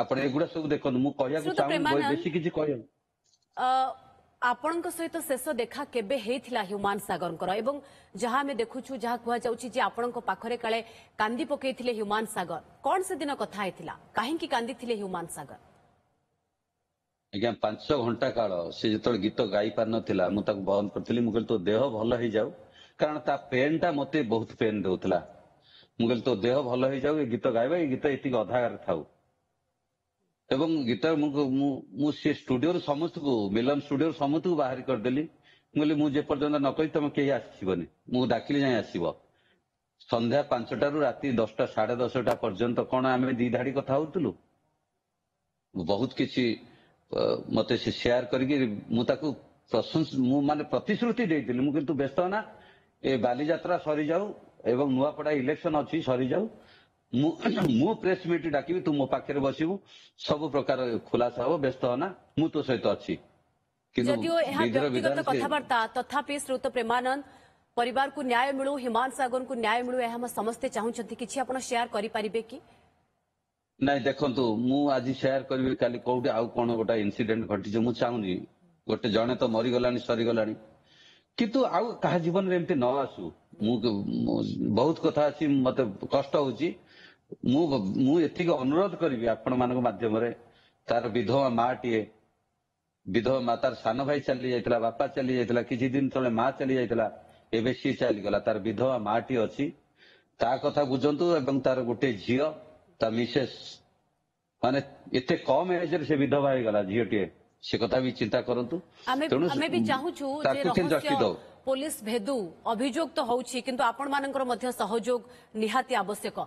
ଆପଣ ଏଗୁଡା ସବୁ ଦେଖନ୍ତୁ ମୁଁ କହିବାକୁ ଶ୍ରୁତ ଚାହୁଁନି ପ୍ରେମାନନ୍ଦ, ବେଶୀ କିଛି କହିବାକୁ ଆପଣଙ୍କ ସହିତ ଶେଷ ଦେଖା କେବେ ହେଇଥିଲା ହ୍ୟୁମାନ ସାଗରଙ୍କର ଏବଂ ଯାହା ଆମେ ଦେଖୁଛୁ ଯାହା କୁହାଯାଉଛି ଯେ ଆପଣଙ୍କ ପାଖରେ କାଳେ କାନ୍ଦି ପକେଇଥିଲେ ହ୍ୟୁମାନ ସାଗର କଣ ସେଦିନ କଥା ହେଇଥିଲା କାହିଁକି କାନ୍ଦିଥିଲେ ହ୍ୟୁମାନ ସାଗର? ଆଜ୍ଞା 5 ଘଣ୍ଟା କାଳ ସେ ଯେତେବେଳେ ଗୀତ ଗାଇ ପାରିନଥିଲା ମୁଁ ତାକୁ ବନ୍ଦ କରିଥିଲି। ମୁଁ କହିଲି ତୋ ଦେହ ଭଲ ହେଇଯାଉ, କାରଣ ତା ପେନ୍ ଟା ମତେ ବହୁତ ପେନ୍ ଦଉଥିଲା। ମୁଁ କହିଲି ତୋ ଦେହ ଭଲ ହେଇଯାଉ, ଏ ଗୀତ ଗାଇବା, ଏ ଗୀତ ଏତିକି ଅଧାରେ ଥାଉ। ଏବଂ ଗୀତ ମୁଁ ସେ ଷ୍ଟୁଡିଓରୁ ସମସ୍ତଙ୍କୁ ମିଲନ ଷ୍ଟୁଡିଓରୁ ସମସ୍ତଙ୍କୁ ବାହାରି କରିଦେଲି। ମୁଁ କହିଲି ମୁଁ ଯେ ପର୍ଯ୍ୟନ୍ତ ନ କହିବି ତମେ କେହି ଆସିବନି, ମୁଁ ଡାକିଲି ଯାଇ ଆସିବ। ସନ୍ଧ୍ୟା 5ଟାରୁ ରାତି 10ଟା 10:30 ପର୍ଯ୍ୟନ୍ତ କଣ ଆମେ ଦି ଧାଡି କଥା ହଉଥିଲୁ? ବହୁତ କିଛି ମତେ ସେ ସେୟାର କରିକି ମୁଁ ତାକୁ ମୁଁ ମାନେ ପ୍ରତିଶ୍ରୁତି ଦେଇଥିଲି। ମୁଁ କିନ୍ତୁ ବ୍ୟସ୍ତ ନା, ଏ ବାଲିଯାତ୍ରା ସରିଯାଉ ଏବଂ ନୂଆପଡା ଇଲେକ୍ସନ ଅଛି ସରିଯାଉ, ମୁଁ ପ୍ରେସ ମିଟ୍ ଡାକିବି, ତୁ ମୋ ପାଖରେ ବସିବୁ, ସବୁ ପ୍ରକାର ଖୁଲାସା ହବ, ବ୍ୟସ୍ତ ନା, ମୁଁ ତୋ ସହିତ ଅଛି। କିନ୍ତୁ ଯଦିଓ ଏହା ବିଧିର ବ୍ୟକ୍ତିଗତ ବିଧାନ ସେ କଥାବାର୍ତ୍ତା ତଥାପି ଶ୍ରୁତ ପ୍ରେମାନନ୍ଦ परिवार को न्याय मिलू ह୍ୟୁମାନ ସାଗର को न्याय मिलू यह समस्ते चाहते किसी आप शेयर करें कि ନାଇଁ ଦେଖନ୍ତୁ ମୁଁ ଆଜି ସେୟାର କରିବି, କାଲି କୋଉଠି ଆଉ କଣ ଗୋଟେ ଇନସିଡେଣ୍ଟ ଘଟିଛି ମୁଁ ଚାହୁଁନି। ଗୋଟେ ଜଣେ ତ ମରିଗଲାଣି ସରିଗଲାଣି, କିନ୍ତୁ ଆଉ କାହା ଜୀବନରେ ଏମିତି ନ ଆସୁ। ମୁଁ ବହୁତ କଥା ଅଛି, ମତେ କଷ୍ଟ ହଉଛି। ମୁଁ ଏତିକି ଅନୁରୋଧ କରିବି ଆପଣ ମାନଙ୍କ ମାଧ୍ୟମରେ, ତାର ବିଧବା ମାଟିଏ, ବିଧବା ମା, ତାର ସାନ ଭାଇ ଚାଲି ଯାଇଥିଲା, ବାପା ଚାଲି ଯାଇଥିଲା, କିଛି ଦିନ ତଳେ ମା ଚାଲି ଯାଇଥିଲା, ଏବେ ସିଏ ଚାଲିଗଲା। ତାର ବିଧବା ମାଟି ଅଛି, ତା କଥା ବୁଝନ୍ତୁ। ଏବଂ ତାର ଗୋଟେ ଝିଅ, ତା ମିସେସ୍, ମାନେ ଏତେ କମ ଏଜରେ ସେ ବିଧବା ହେଇଗଲା ଝିଅଟିଏ, ସେ କଥା ବି ଚିନ୍ତା କରନ୍ତୁ। ତେଣୁ आमे भी चाहूँ जे ତାକୁ କେମିତି रहस्य ଜଷ୍ଟି ଦଉ। पुलिस भेदू अभियोग तो होउछि किंतु आपण मानकर मध्य सहयोग निहाती आवश्यक।